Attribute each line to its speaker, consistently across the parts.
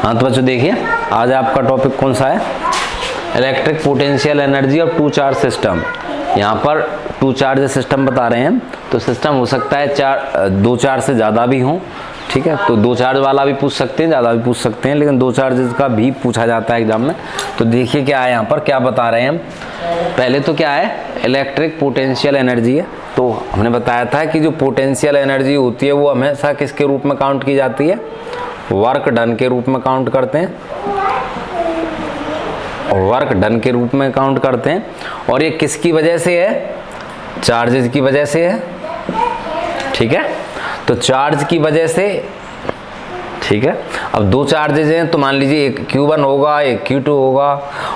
Speaker 1: हाँ तो बच्चों देखिए, आज आपका टॉपिक कौन सा है, इलेक्ट्रिक पोटेंशियल एनर्जी और टू चार्ज सिस्टम। यहाँ पर टू चार्ज सिस्टम बता रहे हैं, तो सिस्टम हो सकता है दो चार्ज से ज़्यादा भी हों, ठीक है। तो दो चार्ज वाला भी पूछ सकते हैं, ज़्यादा भी पूछ सकते हैं, लेकिन दो चार्जेस का भी पूछा जाता है एग्जाम में। तो देखिए क्या है यहाँ पर, क्या बता रहे हैं हम। पहले तो क्या है, इलेक्ट्रिक पोटेंशियल एनर्जी है। तो हमने बताया था कि जो पोटेंशियल एनर्जी होती है वो हमेशा किसके रूप में काउंट की जाती है, वर्क डन के रूप में काउंट करते हैं, वर्क डन के रूप में काउंट करते हैं। और ये किसकी वजह से है, चार्जेस की वजह से है, ठीक है। तो चार्ज की वजह से, ठीक है। अब दो चार्जेज हैं तो मान लीजिए एक Q1 होगा, एक Q2 होगा,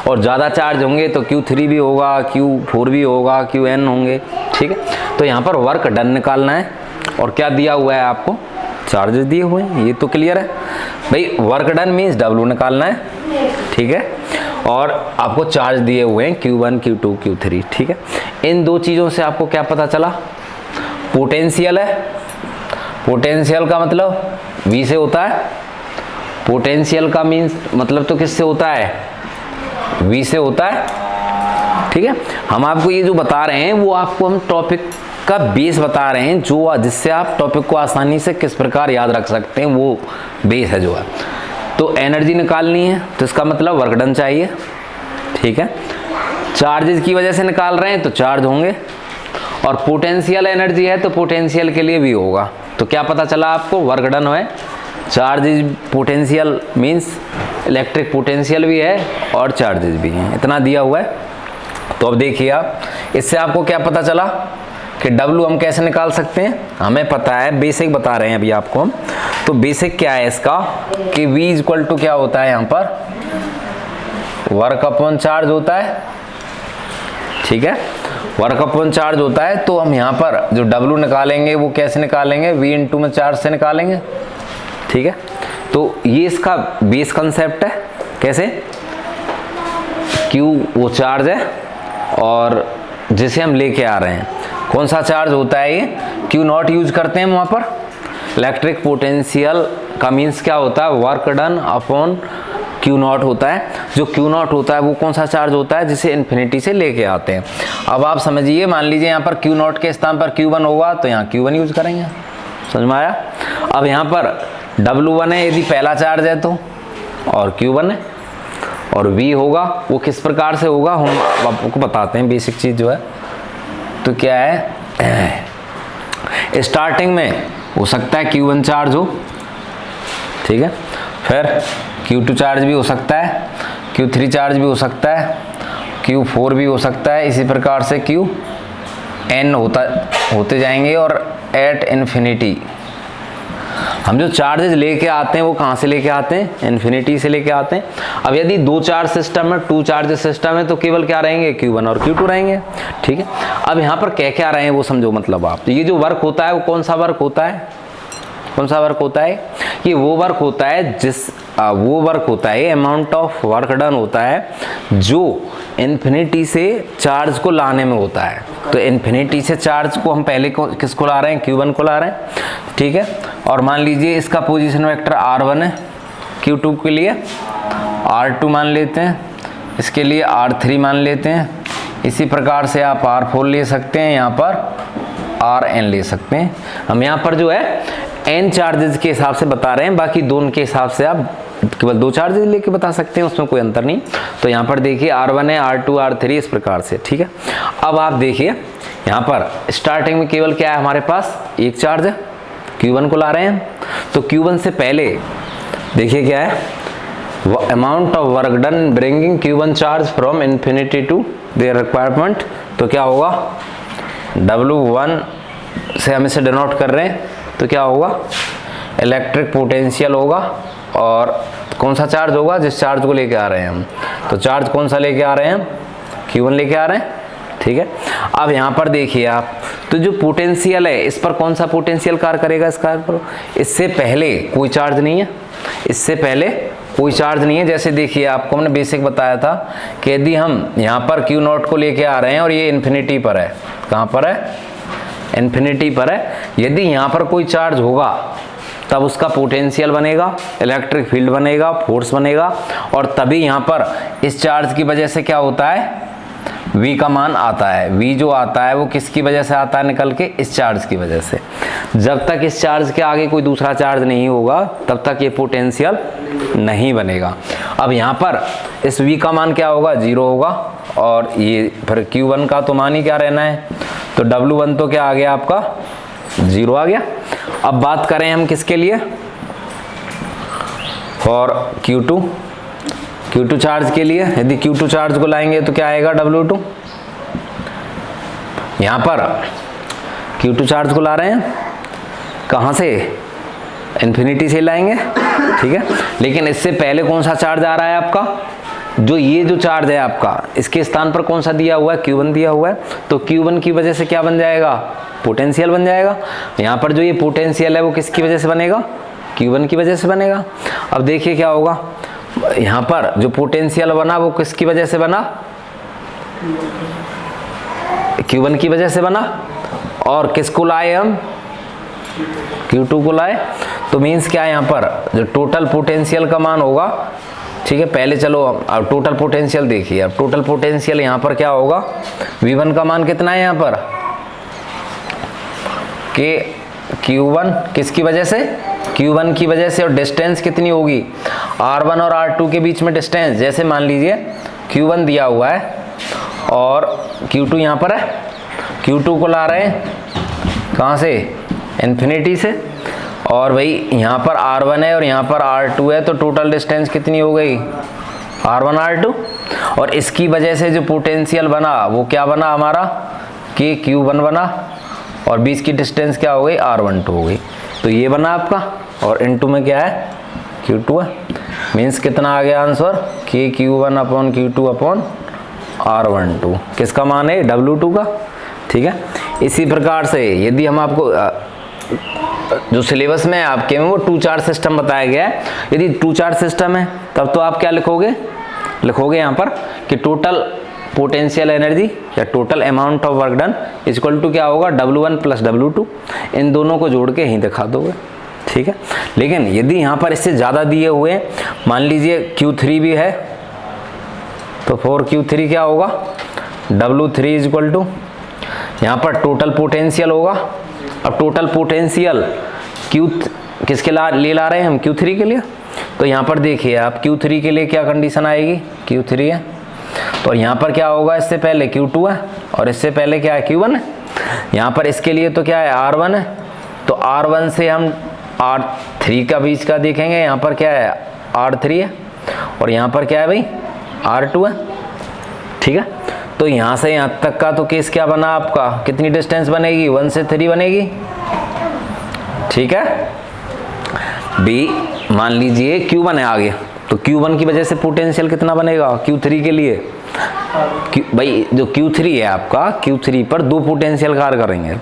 Speaker 1: और ज़्यादा चार्ज होंगे तो Q3 भी होगा, Q4 भी होगा, Qn होंगे, ठीक है। तो यहाँ पर वर्क डन निकालना है, और क्या दिया हुआ है आपको, चार्जेस दिए हुए हैं, ये तो क्लियर है भाई। वर्क डन मीन्स W निकालना है, ठीक है। और आपको चार्ज दिए हुए हैं Q1, Q2, Q3, ठीक है। इन दो चीज़ों से आपको क्या पता चला, पोटेंशियल है, पोटेंशियल का मतलब V से होता है, पोटेंशियल का मीन्स मतलब तो किससे होता है, V से होता है, ठीक है। हम आपको ये जो बता रहे हैं वो आपको हम टॉपिक का बेस बता रहे हैं, जो जिससे आप टॉपिक को आसानी से किस प्रकार याद रख सकते हैं, वो बेस है जो है। तो एनर्जी निकालनी है तो इसका मतलब वर्क डन चाहिए, ठीक है। चार्जेस की वजह से निकाल रहे हैं तो चार्ज होंगे, और पोटेंशियल एनर्जी है तो पोटेंशियल के लिए भी होगा। तो क्या पता चला आपको, वर्क डन है, charges potential means electric potential भी है और चार्जेस भी हैं, इतना दिया हुआ है। तो अब देखिए आप, इससे आपको क्या पता चला कि W हम कैसे निकाल सकते हैं, हमें पता है, बेसिक बता रहे हैं अभी आपको हम। तो बेसिक क्या है इसका कि V इक्वल टू क्या होता है यहाँ पर, वर्क अपॉन चार्ज होता है, ठीक है। वर्क अपॉन चार्ज होता है। तो हम यहाँ पर जो W निकालेंगे वो कैसे निकालेंगे, V इंटू में चार्ज से निकालेंगे, ठीक है। तो ये इसका बेस कंसेप्ट है, कैसे, Q वो चार्ज है और जिसे हम लेके आ रहे हैं, कौन सा चार्ज होता है ये, Q0 यूज करते हैं वहाँ पर। इलेक्ट्रिक पोटेंशियल का मीन्स क्या होता है, वर्क डन अपॉन Q0 होता है। जो Q0 होता है वो कौन सा चार्ज होता है, जिसे इन्फिनिटी से लेके आते हैं। अब आप समझिए, मान लीजिए यहाँ पर Q0 के स्थान पर Q1 होगा तो यहाँ Q1 यूज करेंगे, समझ में आया। अब यहाँ पर W1 है यदि पहला चार्ज है तो, और Q1 है, और V होगा वो किस प्रकार से होगा हम आपको बताते हैं, बेसिक चीज़ जो है। तो क्या है, स्टार्टिंग में हो सकता है Q1 चार्ज हो, ठीक है, फिर Q2 चार्ज भी हो सकता है, Q3 चार्ज भी हो सकता है, Q4 भी हो सकता है, इसी प्रकार से Qn होते जाएंगे। और एट इन्फिनिटी हम जो चार्जेस लेके आते हैं वो कहाँ से लेके आते हैं, इन्फिनिटी से लेके आते हैं। अब यदि दो चार्ज सिस्टम है, टू चार्ज सिस्टम है, तो केवल क्या रहेंगे, Q1 और Q2 रहेंगे, ठीक है। अब यहाँ पर क्या क्या रहे हैं वो समझो, मतलब आप, तो ये जो वर्क होता है वो कौन सा वर्क होता है, कौन सा वर्क होता है, ये वो वर्क होता है वो वर्क होता है, अमाउंट ऑफ वर्क डन होता है जो इन्फिनिटी से चार्ज को लाने में होता है। तो इन्फिनिटी से चार्ज को हम पहले किसको ला रहे हैं, Q1 को ला रहे हैं, ठीक है। और मान लीजिए इसका पोजीशन वेक्टर R1 है, Q2 के लिए R2 मान लेते हैं, इसके लिए R3 मान लेते हैं। इसी प्रकार से आप R4 ले सकते हैं, यहाँ पर Rn ले सकते हैं। हम यहाँ पर जो है n चार्जेस के हिसाब से बता रहे हैं, बाकी दोनों के हिसाब से आप केवल दो चार्जेस लेके बता सकते हैं, उसमें कोई अंतर नहीं। तो यहाँ पर देखिए R1 है, R2, R3 इस प्रकार से, ठीक है। अब आप देखिए यहाँ पर स्टार्टिंग में केवल क्या है, हमारे पास एक चार्ज है, Q1 को ला रहे हैं। तो Q1 से पहले देखिए क्या है, amount of work done bringing Q1 charge from infinity to there requirement. तो क्या होगा, W1 से हम इसे डिनोट कर रहे हैं, तो क्या होगा, इलेक्ट्रिक पोटेंशियल होगा, और कौन सा चार्ज होगा, जिस चार्ज को लेके आ रहे हैं हम। तो चार्ज कौन सा लेके आ रहे हैं हम, Q1 लेके आ रहे हैं, ठीक है। अब यहाँ पर देखिए आप, तो जो पोटेंशियल है इस पर कौन सा पोटेंशियल कार्य करेगा, इस कार्य पर, इससे पहले कोई चार्ज नहीं है, इससे पहले कोई चार्ज नहीं है। जैसे देखिए आपको हमने बेसिक बताया था कि यदि हम यहाँ पर Q0 को लेके आ रहे हैं और ये इन्फिनिटी पर है, कहाँ पर है, इन्फिनिटी पर है, यदि यहाँ पर कोई चार्ज होगा तब उसका पोटेंशियल बनेगा, इलेक्ट्रिक फील्ड बनेगा, फोर्स बनेगा, और तभी यहाँ पर इस चार्ज की वजह से क्या होता है, V का मान आता है। V जो आता है वो किसकी वजह से आता है निकल के, इस चार्ज की वजह से। जब तक इस चार्ज के आगे कोई दूसरा चार्ज नहीं होगा तब तक ये पोटेंशियल नहीं बनेगा। अब यहाँ पर इस V का मान क्या होगा, 0 होगा, और ये फिर Q1 का तो मान ही क्या रहना है, तो W1 तो क्या आ गया आपका, 0 आ गया। अब बात करें हम किसके लिए, और Q2 चार्ज के लिए। यदि Q2 चार्ज को लाएंगे तो क्या आएगा, W2। यहाँ पर Q2 चार्ज को ला रहे हैं, कहाँ से, इन्फिनिटी से लाएंगे, ठीक है। लेकिन इससे पहले कौन सा चार्ज आ रहा है आपका, जो ये जो चार्ज है आपका, इसके स्थान पर कौन सा दिया हुआ है, Q1 दिया हुआ है। तो Q1 की वजह से क्या बन जाएगा, पोटेंशियल बन जाएगा। यहाँ पर जो ये पोटेंशियल है वो किसकी वजह से बनेगा, Q1 की वजह से बनेगा। अब देखिए क्या होगा, यहाँ पर जो पोटेंशियल बना वो किसकी वजह से बना, Q1 की वजह से बना, और किसको लाए हम, Q2 को लाए। तो मीन्स क्या है, यहाँ पर जो टोटल पोटेंशियल का मान होगा, ठीक है। पहले चलो अब टोटल पोटेंशियल देखिए। अब टोटल पोटेंशियल यहाँ पर क्या होगा, V1 का मान कितना है यहाँ पर, कि Q1 किसकी वजह से, Q1 की वजह से, और डिस्टेंस कितनी होगी, R1 और R2 के बीच में डिस्टेंस। जैसे मान लीजिए Q1 दिया हुआ है और Q2 यहाँ पर है, Q2 को ला रहे हैं कहाँ से, इन्फिनिटी से, और भाई यहाँ पर R1 है और यहाँ पर R2 है, तो टोटल डिस्टेंस कितनी हो गई, R1 R2। और इसकी वजह से जो पोटेंशियल बना वो क्या बना हमारा, कि Q1 बना, और बीच की डिस्टेंस क्या हो गई, R12 हो गई। तो ये बना आपका, और इनटू में क्या है, Q2 है। मीन्स कितना आ गया आंसर, कि Q1 upon Q2 upon R12 किसका मान है, W2 का, ठीक है। इसी प्रकार से यदि हम आपको जो सिलेबस में आपके में वो 2 चार्ज सिस्टम बताया गया है, यदि 2 चार्ज सिस्टम है तब तो आप क्या लिखोगे यहाँ पर कि टोटल पोटेंशियल एनर्जी या total amount of work done equal to क्या होगा, W1 प्लस W2। इन दोनों को जोड़ के ही दिखा दोगे, ठीक है। लेकिन यदि यहाँ पर इससे ज़्यादा दिए हुए, मान लीजिए Q3 भी है, तो 4Q3 क्या होगा, W3 इक्वल टू यहाँ पर टोटल पोटेंशियल होगा। अब टोटल पोटेंशियल किसके लिए ला रहे हैं हम, Q3 के लिए। तो यहाँ पर देखिए आप Q3 के लिए क्या कंडीशन आएगी, Q3 है, तो यहाँ पर क्या होगा, इससे पहले Q2 है और इससे पहले क्या है, Q1 है। यहाँ पर इसके लिए तो क्या है, R1 है, तो R1 से हम R3 का बीच का देखेंगे, यहाँ पर क्या है, R3 है, और यहाँ पर क्या है भाई, R2 है, ठीक है। तो यहाँ से यहाँ तक का तो केस क्या बना आपका, कितनी डिस्टेंस बनेगी, 1 से 3 बनेगी, ठीक है। बी मान लीजिए Q1 है आगे, तो Q1 की वजह से पोटेंशियल कितना बनेगा Q3 के लिए, भाई जो Q3 है आपका, Q3 पर 2 पोटेंशियल कार्य करेंगे,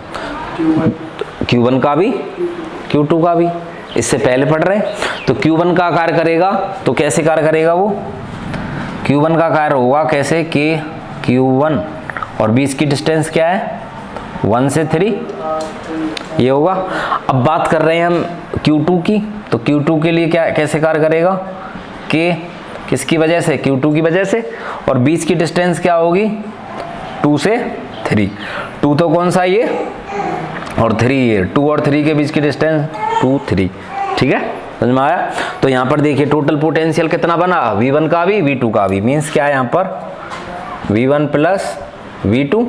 Speaker 1: Q1 का भी Q2 का भी, इससे पहले पढ़ रहे हैं। तो Q1 का कार्य करेगा, तो कैसे कार्य करेगा वो, Q1 का कार्य होगा कैसे कि Q1 और बीच की डिस्टेंस क्या है, 1 से 3 ये होगा। अब बात कर रहे हैं हम Q2 की, तो Q2 के लिए क्या कैसे कार्य करेगा कि किसकी वजह से, Q2 की वजह से, और बीच की डिस्टेंस क्या होगी, 2 से 3। 2 तो कौन सा ये, और 3 ये, 2 और 3 के बीच की डिस्टेंस 2 3, ठीक है, समझ में आया। तो यहाँ पर देखिए टोटल पोटेंशियल कितना बना, V1 का भी V2 का भी, मीन्स क्या है यहाँ पर V1 प्लस V2,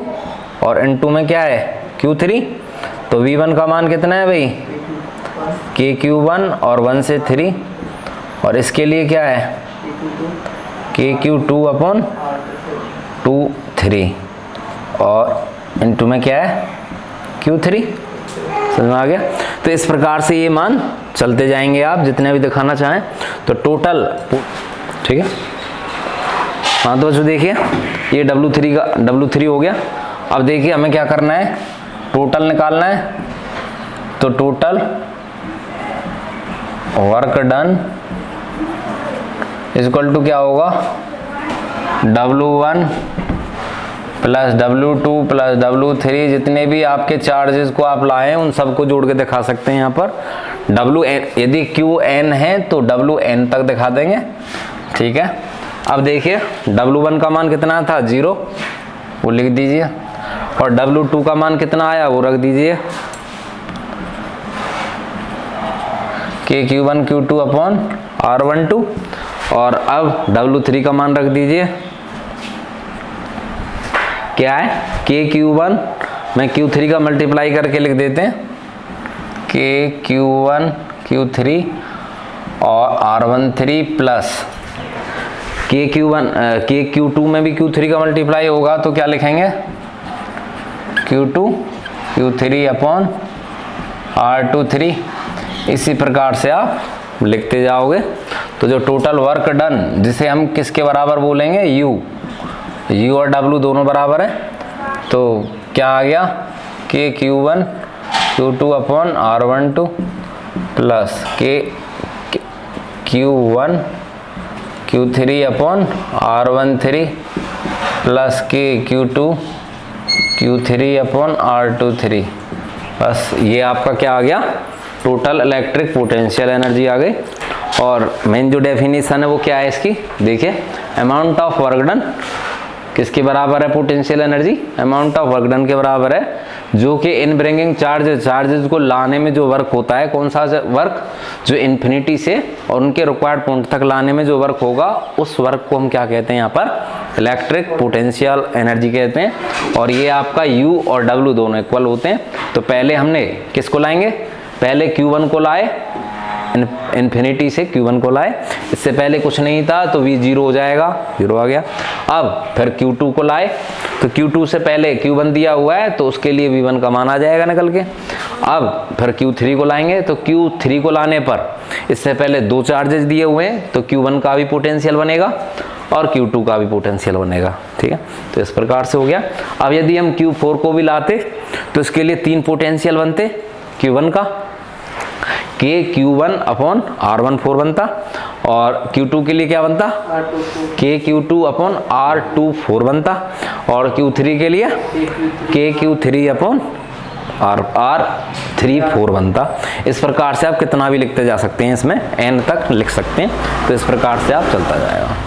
Speaker 1: और N2 में क्या है Q3। तो V1 का मान कितना है भाई, KQ1 और 1 से 3, और इसके लिए क्या है KQ2 अपॉन 2 3, और N2 में क्या है Q3, समझ में आ गया। तो इस प्रकार से ये मान चलते जाएंगे आप जितने भी दिखाना चाहें। तो टोटल, ठीक है। हाँ तो बच्चों देखिए ये W3 हो गया। अब देखिए हमें क्या करना है, टोटल निकालना है। तो total work done equal to क्या होगा, W1 plus W2 plus W3, जितने भी आपके चार्जेस को आप लाए हैं उन सबको जोड़ के दिखा सकते हैं यहाँ पर। डब्ल्यू एन, यदि क्यू एन है तो डब्ल्यू एन तक दिखा देंगे, ठीक है। अब देखिए W1 का मान कितना था 0, वो लिख दीजिए, और W2 का मान कितना आया वो रख दीजिए, KQ1 Q2 अपॉन R12, और अब W3 का मान रख दीजिए, क्या है KQ1 में Q3 का मल्टीप्लाई करके लिख देते हैं, KQ1 Q3 और R13 प्लस KQ2 में भी Q3 का मल्टीप्लाई होगा तो क्या लिखेंगे, Q2 Q3 अपॉन R23। इसी प्रकार से आप लिखते जाओगे। तो जो टोटल वर्क डन, जिसे हम किसके बराबर बोलेंगे, U और W दोनों बराबर है, तो क्या आ गया, KQ1 Q2 upon R12 plus Q1 Q3 upon R13 plus KQ2 Q3 upon R23। बस ये आपका क्या आ गया, टोटल इलेक्ट्रिक पोटेंशियल एनर्जी आ गई। और मेन जो डेफिनेशन है वो क्या है इसकी, देखिए अमाउंट ऑफ वर्क डन किसके बराबर है, potential energy amount of work done के बराबर है, जो कि इन ब्रिंगिंग चार्जेस को लाने में जो वर्क होता है, कौन सा वर्क, जो इन्फिनिटी से और उनके रिक्वायर्ड पॉइंट तक लाने में जो वर्क होगा, उस वर्क को हम क्या कहते हैं यहाँ पर, इलेक्ट्रिक पोटेंशियल एनर्जी कहते हैं। और ये आपका U और W दोनों इक्वल होते हैं। तो पहले हमने किसको लाएंगे, पहले Q1 को लाए, इन्फिनिटी से Q1 को लाए, इससे पहले कुछ नहीं था तो V 0 हो जाएगा, 0 आ गया। अब फिर Q2 को लाए, तो Q2 से पहले Q1 दिया हुआ है तो उसके लिए V1 का मान आ जाएगा निकल के। अब फिर Q3 को लाएंगे, तो Q3 को लाने पर इससे पहले 2 चार्जेस दिए हुए हैं, तो Q1 का भी पोटेंशियल बनेगा और Q2 का भी पोटेंशियल बनेगा, ठीक है। तो इस प्रकार से हो गया। अब यदि हम Q4 को भी लाते तो इसके लिए 3 पोटेंशियल बनते, Q1 का KQ1 अपॉन R14 बनता, और Q2 के लिए क्या बनता, KQ2 अपॉन R24 बनता, और Q3 के लिए KQ3 अपॉन R34 बनता। इस प्रकार से आप कितना भी लिखते जा सकते हैं, इसमें n तक लिख सकते हैं। तो इस प्रकार से आप चलता जाएगा।